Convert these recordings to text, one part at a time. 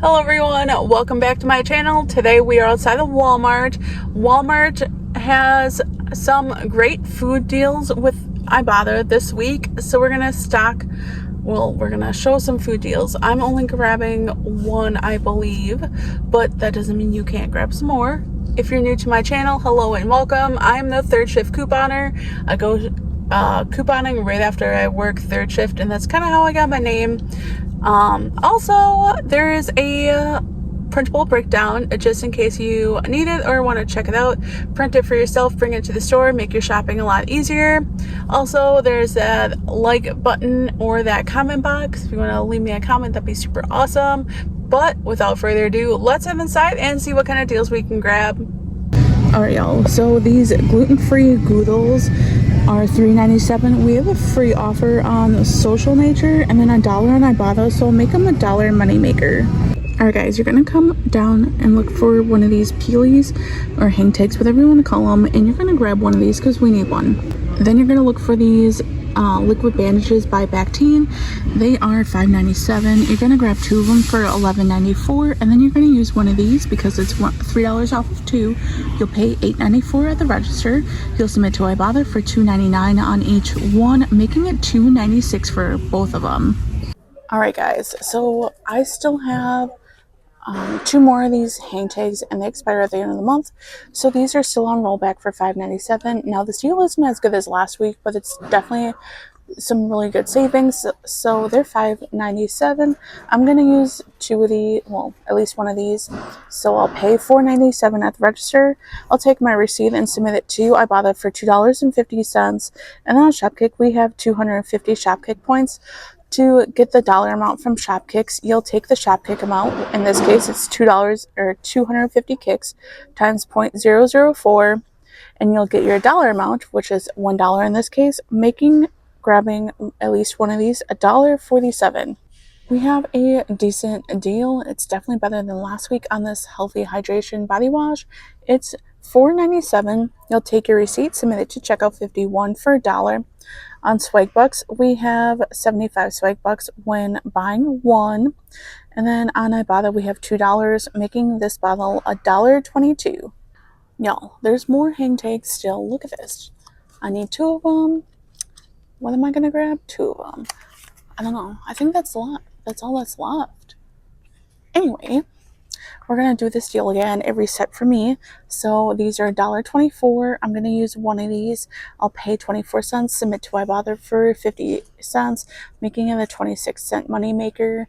Hello everyone, welcome back to my channel. Today we are outside of Walmart. Walmart has some great food deals with Ibotta this week, so we're gonna show some food deals. I'm only grabbing one, I believe, but that doesn't mean you can't grab some more. If you're new to my channel, hello and welcome. I'm the third shift couponer. I go couponing right after I work third shift, and that's kind of how I got my name. Also, there is a printable breakdown just in case you need it or want to check it out. Print it for yourself, bring it to the store, make your shopping a lot easier. Also, there's that like button or that comment box. If you want to leave me a comment, that'd be super awesome. But without further ado, let's head inside and see what kind of deals we can grab. Alright y'all, so these gluten-free Goodles are $3.97. We have a free offer on Social Nature and then $1 on Ibotta, so make them $1 moneymaker. Alright guys, you're gonna come down and look for one of these peelies or hang tags, whatever you want to call them, and you're gonna grab one of these because we need one. Then you're gonna look for these liquid bandages by Bactine. They are $5.97. You're gonna grab two of them for $11.94, and then you're gonna use one of these because it's $3 off of two. You'll pay $8.94 at the register. You'll submit to Ibotta for $2.99 on each one, making it $2.96 for both of them. All right, guys. So I still have two more of these hang tags, and they expire at the end of the month, so these are still on rollback for $5.97. Now this deal isn't as good as last week, but it's definitely some really good savings, so they're $5.97. I'm gonna use two of the, well, at least one of these, so I'll pay $4.97 at the register. I'll take my receipt and submit it to Ibotta for $2.50, and then on Shopkick we have 250 Shopkick points. To get the dollar amount from Shopkicks, you'll take the Shopkick amount. In this case, it's $2 or 250 kicks times 0.004, and you'll get your dollar amount, which is $1 in this case, making grabbing at least one of these $1.47. We have a decent deal. It's definitely better than last week on this healthy hydration body wash. It's $4.97. You'll take your receipt, submit it to checkout 51 for $1. On swag bucks, we have 75 swag bucks when buying one. And then on Ibotta, we have $2, making this bottle $1.22. Y'all, there's more hang tags still. Look at this. I need two of them. What am I going to grab? Two of them. I don't know. I think that's a lot. That's all that's left. Anyway, we're going to do this deal again. It reset for me. So these are $1.24. I'm going to use one of these. I'll pay 24 cents, submit to Ibotta for 50 cents, making it a 26-cent money maker.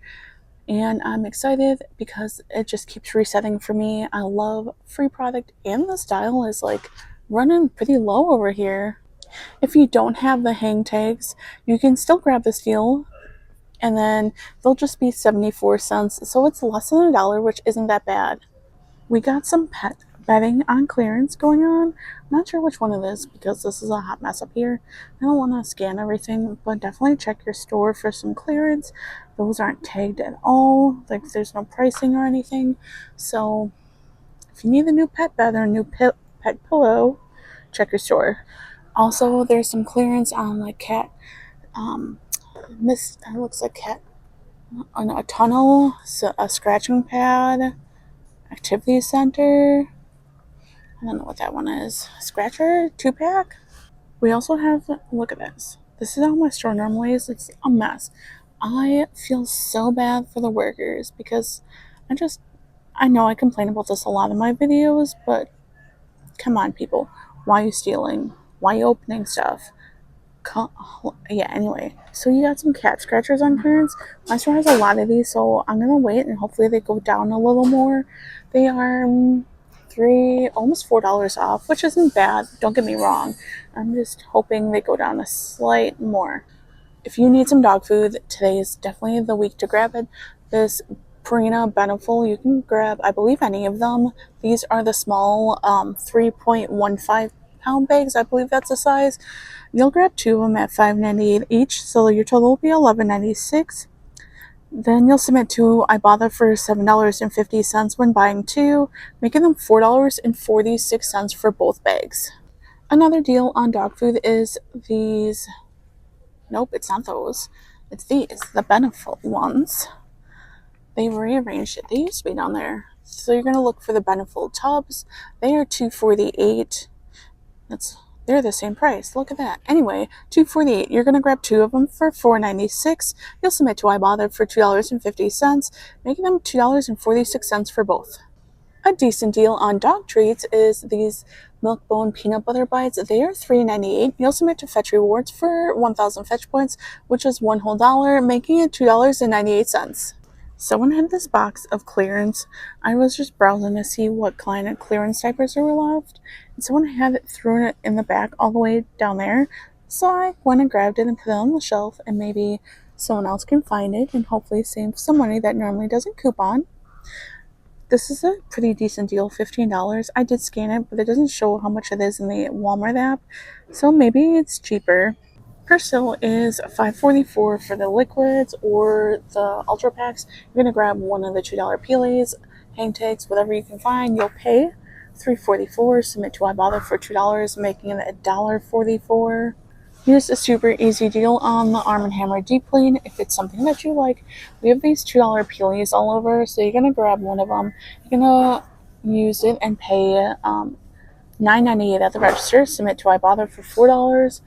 And I'm excited because it just keeps resetting for me. I love free product, and the style is like running pretty low over here. If you don't have the hang tags, you can still grab this deal, and then they'll just be 74 cents, so it's less than $1, which isn't that bad. We got some pet bedding on clearance going on. I'm not sure which one it is because this is a hot mess up here. I don't want to scan everything, but definitely check your store for some clearance. Those aren't tagged at all, like there's no pricing or anything. So if you need a new pet bed or a new pet pillow, check your store. Also, there's some clearance on like cat it looks like cat on a tunnel, so a scratching pad, activity center. I don't know what that one is. Scratcher 2-pack. We also have, look at this. This is how my store normally is. It's a mess. I feel so bad for the workers because I know I complain about this a lot in my videos, but come on, people. Why are you stealing? Why are you opening stuff? Yeah, anyway, so you got some cat scratchers on clearance. My store has a lot of these, so I'm gonna wait and hopefully they go down a little more. They are almost $4 off, which isn't bad, don't get me wrong. I'm just hoping they go down a slight more. If you need some dog food, today is definitely the week to grab it. This Purina Beneful, you can grab, I believe, any of them. These are the small 3.15 pound bags. I believe that's the size. You'll grab two of them at $5.98 each, so your total will be $11.96. Then you'll submit to Ibotta for $7.50 when buying two, making them $4.46 for both bags. Another deal on dog food is these. Nope, it's not those. It's these, the Benefit ones. They rearranged it. They used to be down there. So you're gonna look for the Benefold tubs. They are $2.48. They're the same price. Look at that. Anyway, $2.48. You're gonna grab 2 of them for $4.96. You'll submit to Ibotta for $2.50, making them $2.46 for both. A decent deal on dog treats is these Milk Bone peanut butter bites. They are $3.98. You'll submit to Fetch Rewards for 1,000 Fetch points, which is one whole dollar, making it $2.98. Someone had this box of clearance. I was just browsing to see what kind of clearance diapers were left, and someone had it thrown it in the back all the way down there. So I went and grabbed it and put it on the shelf, and maybe someone else can find it and hopefully save some money that normally doesn't coupon. This is a pretty decent deal, $15. I did scan it, but it doesn't show how much it is in the Walmart app, so maybe it's cheaper. Persil is $5.44 for the liquids or the Ultra Packs. You're going to grab one of the $2 peelies, hang tags, whatever you can find. You'll pay $3.44, submit to Ibotta for $2, making it $1.44. Here's a super easy deal on the Arm & Hammer Deep Clean. If it's something that you like, we have these $2 peelies all over, so you're going to grab one of them. You're going to use it and pay $9.98 at the register. Submit to Ibotta for $4,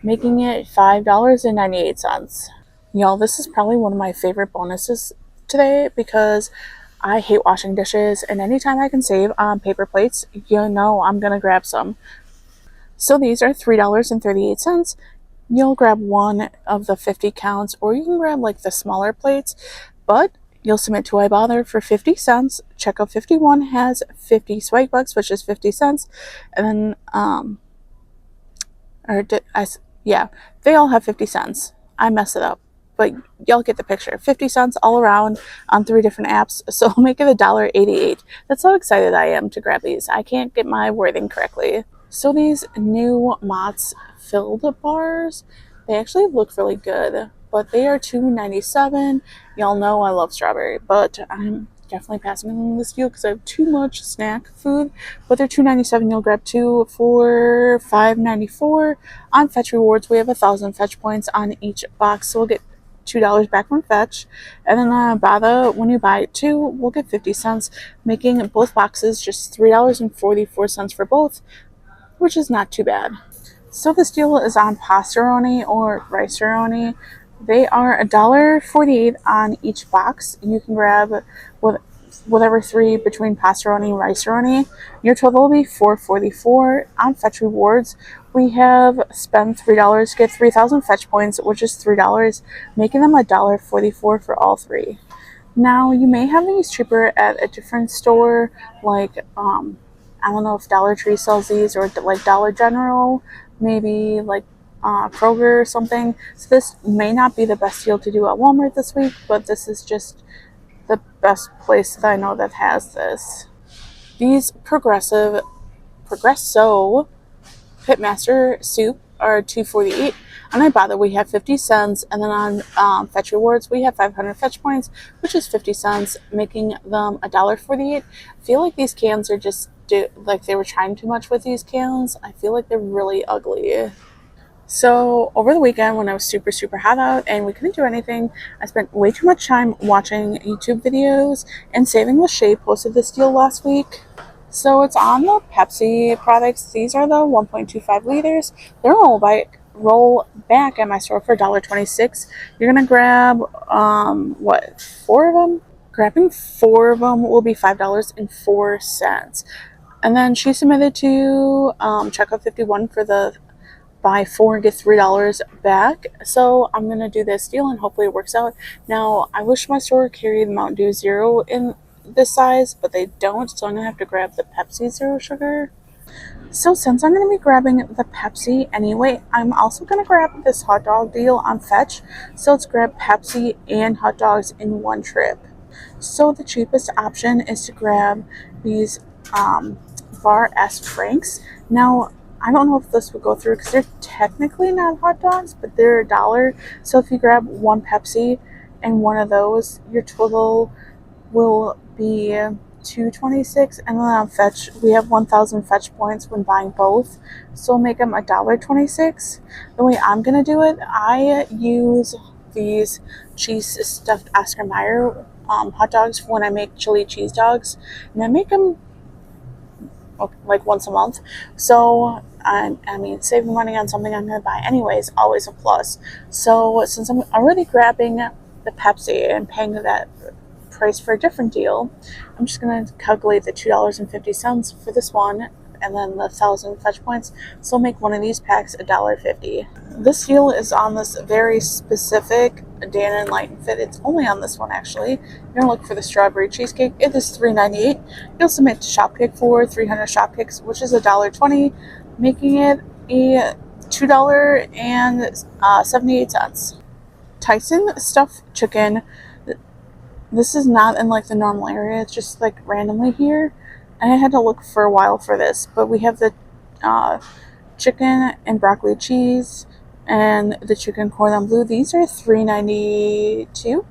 making it $5.98. Y'all, this is probably one of my favorite bonuses today because I hate washing dishes, and anytime I can save on paper plates, you know I'm going to grab some. So these are $3.38. You'll grab one of the 50 counts, or you can grab like the smaller plates, but you'll submit to Ibotta for 50 cents. Checkout 51 has 50 swag bucks, which is 50 cents. And then, yeah, they all have 50 cents. I mess it up, but y'all get the picture. 50 cents all around on 3 different apps, so I'll make it $1.88. That's how excited I am to grab these. I can't get my wording correctly. So these new Mott's filled bars, they actually look really good, but they are $2.97. Y'all know I love strawberry, but I'm definitely passing on this deal because I have too much snack food. But they're $2.97. You'll grab 2 for $5.94. On Fetch Rewards, we have 1,000 Fetch points on each box, so we'll get $2 back from Fetch. And then Ibotta, when you buy 2, we'll get 50 cents, making both boxes just $3.44 for both, which is not too bad. So this deal is on pastaroni or rice-a-roni. They are $1.48 on each box. You can grab whatever 3 between pastaroni and rice-a-roni. Your total will be $4.44. On Fetch Rewards, we have spend $3 to get 3,000 Fetch points, which is $3, making them $1.44 for all 3. Now, you may have these cheaper at a different store, like, I don't know if Dollar Tree sells these, or like Dollar General, maybe like Kroger or something. So this may not be the best deal to do at Walmart this week, but this is just the best place that I know that has this. These Progresso Pitmaster soup are $2.48. On Ibotta, we have 50 cents, and then on Fetch Rewards, we have 500 Fetch points, which is 50 cents, making them $1.48. I feel like these cans are just like they were trying too much with these cans. I feel like they're really ugly. So over the weekend, when I was super hot out and we couldn't do anything, I spent way too much time watching YouTube videos, and Saving with Shay posted this deal last week. So it's on the Pepsi products. These are the 1.25 liters. They're roll back at my store for $1.26. You're gonna grab 4 of them? Grabbing 4 of them will be $5.04. And then she submitted to checkout 51 for the buy 4 and get $3 back. So I'm gonna do this deal and hopefully it works out. Now I wish my store carried Mountain Dew Zero in this size, but they don't, so I'm gonna have to grab the Pepsi Zero Sugar. So since I'm gonna be grabbing the Pepsi anyway, I'm also gonna grab this hot dog deal on Fetch. So let's grab Pepsi and hot dogs in one trip. So the cheapest option is to grab these Bar S Franks. Now, I don't know if this would go through because they're technically not hot dogs, but they're $1. So if you grab 1 Pepsi and one of those, your total will be $2.26. And then on Fetch, we have 1,000 Fetch points when buying both, so we'll make them $1.26. The way I'm gonna do it, I use these cheese stuffed Oscar Mayer hot dogs when I make chili cheese dogs, and I make them like once a month. So I mean, saving money on something I'm going to buy anyways, always a plus. So since I'm already grabbing the Pepsi and paying that price for a different deal, I'm just going to calculate the $2.50 for this one, and then the 1,000 fetch points. So I'll make one of these packs $1.50. This deal is on this very specific Dan & Lighten fit. It's only on this one, actually. You're gonna look for the strawberry cheesecake. It is $3.98. You'll submit to Shopkick for 300 Shopkicks, which is $1.20, making it a $2.78. Tyson stuffed chicken. This is not in like the normal area. It's just like randomly here. And I had to look for a while for this, but we have the chicken and broccoli cheese and the chicken cordon bleu. These are $3.92.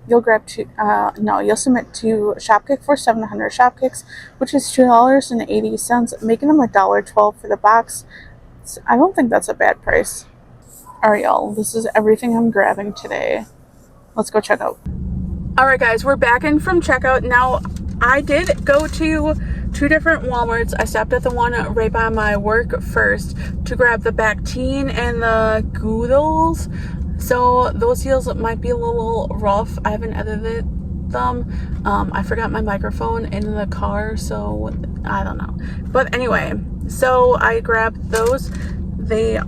You'll grab you'll submit to Shopkick for 700 Shopkicks, which is $2.80, making them $1.12 for the box. I don't think that's a bad price. Alright, y'all, this is everything I'm grabbing today. Let's go check out. Alright guys, we're back in from checkout. Now, I did go to 2 different Walmarts. I stopped at the one right by my work first to grab the Bactine and the Goodles. So those deals might be a little rough. I haven't edited them. I forgot my microphone in the car, so I don't know. But anyway, so I grabbed those. They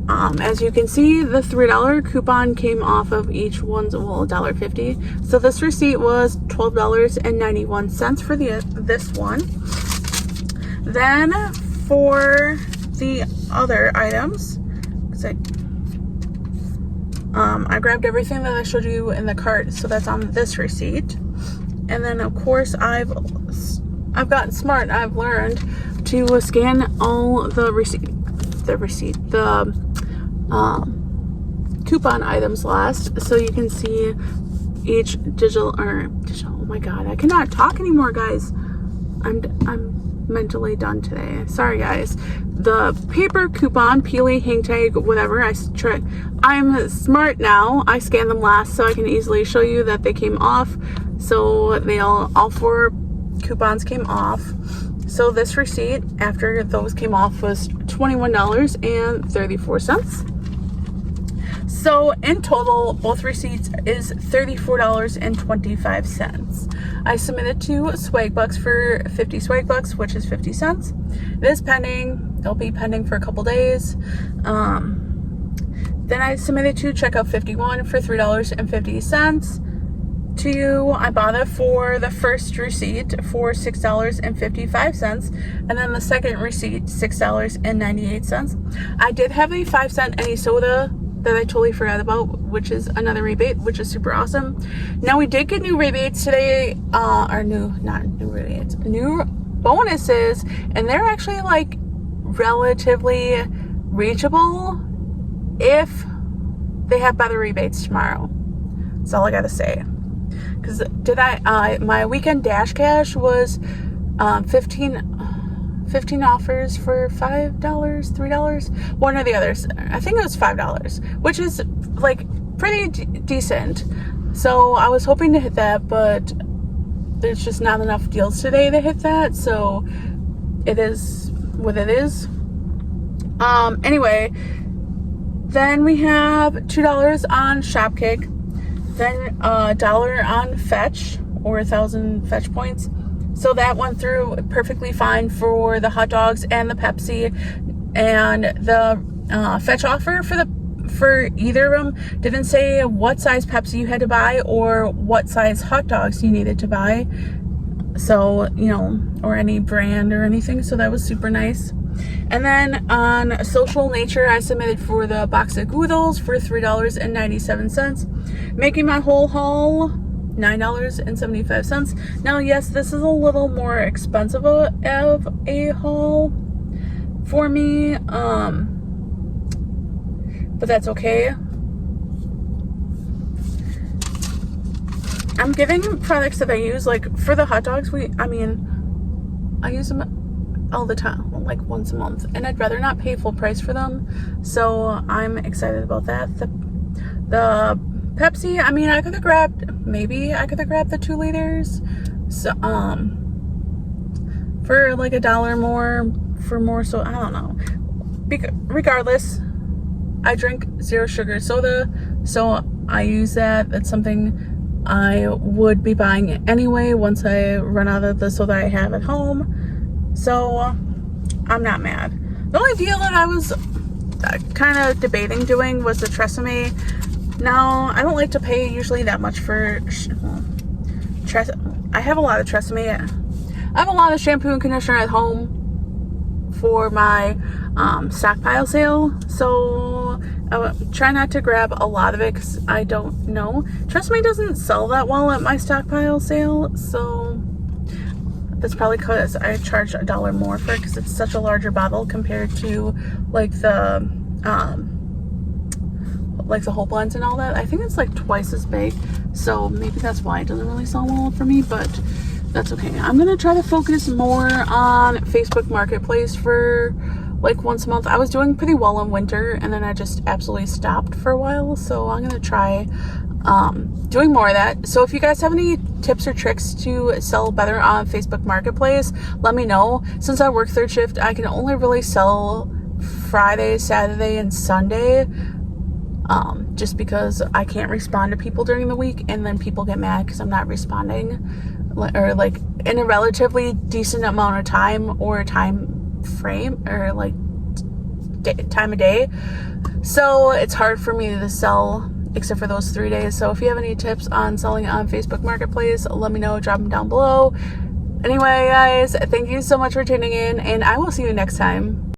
as you can see, the $3 coupon came off of each one's, well, $1.50. So this receipt was $12.91 for this one. Then for the other items, I grabbed everything that I showed you in the cart, so that's on this receipt. And then of course I've gotten smart. I've learned to scan all the coupon items last, so you can see each digital, oh my god, I cannot talk anymore, guys. I'm mentally done today. Sorry guys. The paper coupon, peely, hang tag, whatever, I'm smart now. I scan them last so I can easily show you that they came off. So they all 4 coupons came off. So this receipt, after those came off, was $21.34. So in total, both receipts is $34.25. I submitted to Swagbucks for 50 Swagbucks, which is 50 cents. It is pending. It'll be pending for a couple days. Then I submitted to Checkout 51 for $3.50. To Ibotta for the first receipt for $6.55, and then the second receipt $6.98. I did have a 5-cent any soda that I totally forgot about, which is another rebate, which is super awesome. Now we did get new rebates today, new bonuses, and they're actually like relatively reachable if they have better rebates tomorrow. That's all I gotta say. Because my weekend dash cash was 15 offers for $5, $3, one or the others. I think it was $5, which is like pretty decent. So I was hoping to hit that, but there's just not enough deals today to hit that. So it is what it is. Anyway, then we have $2 on Shopkick. Then $1 on Fetch, or 1,000 Fetch points. So that went through perfectly fine for the hot dogs and the Pepsi. And the Fetch offer for either of them didn't say what size Pepsi you had to buy or what size hot dogs you needed to buy. So, or any brand or anything. So that was super nice. And then on Social Nature, I submitted for the box of Goodles for $3.97, making my whole haul $9.75. Now, yes, this is a little more expensive of a haul for me, but that's okay. I'm getting products that I use, like for the hot dogs, I use them all the time, like once a month, and I'd rather not pay full price for them, so I'm excited about that. The Pepsi, I mean, maybe I could have grabbed the 2 liters. So, for like $1 more, for more, so I don't know. Regardless, I drink 0 sugar soda, so I use that. That's something I would be buying anyway once I run out of the soda I have at home. So I'm not mad. The only deal that I was kind of debating doing was the Tresemme. Now, I don't like to pay usually that much for I have a lot of Tresemme. I have a lot of shampoo and conditioner at home for my stockpile sale, so I try not to grab a lot of it because I don't know. Tresemme doesn't sell that well at my stockpile sale, so that's probably because I charge $1 more for it because it's such a larger bottle compared to like the whole blends and all that. I think it's like twice as big, so maybe that's why it doesn't really sell well for me, but that's okay. I'm gonna try to focus more on Facebook Marketplace for like once a month. I was doing pretty well in winter and then I just absolutely stopped for a while, so I'm gonna try doing more of that. So if you guys have any tips or tricks to sell better on Facebook Marketplace, let me know. Since I work 3rd shift, I can only really sell Friday, Saturday, and Sunday, just because I can't respond to people during the week, and then people get mad because I'm not responding, or like in a relatively decent amount of time or time frame, or like time of day. So it's hard for me to sell except for those 3 days. So if you have any tips on selling on Facebook Marketplace, let me know. Drop them down below. Anyway, guys, thank you so much for tuning in, and I will see you next time.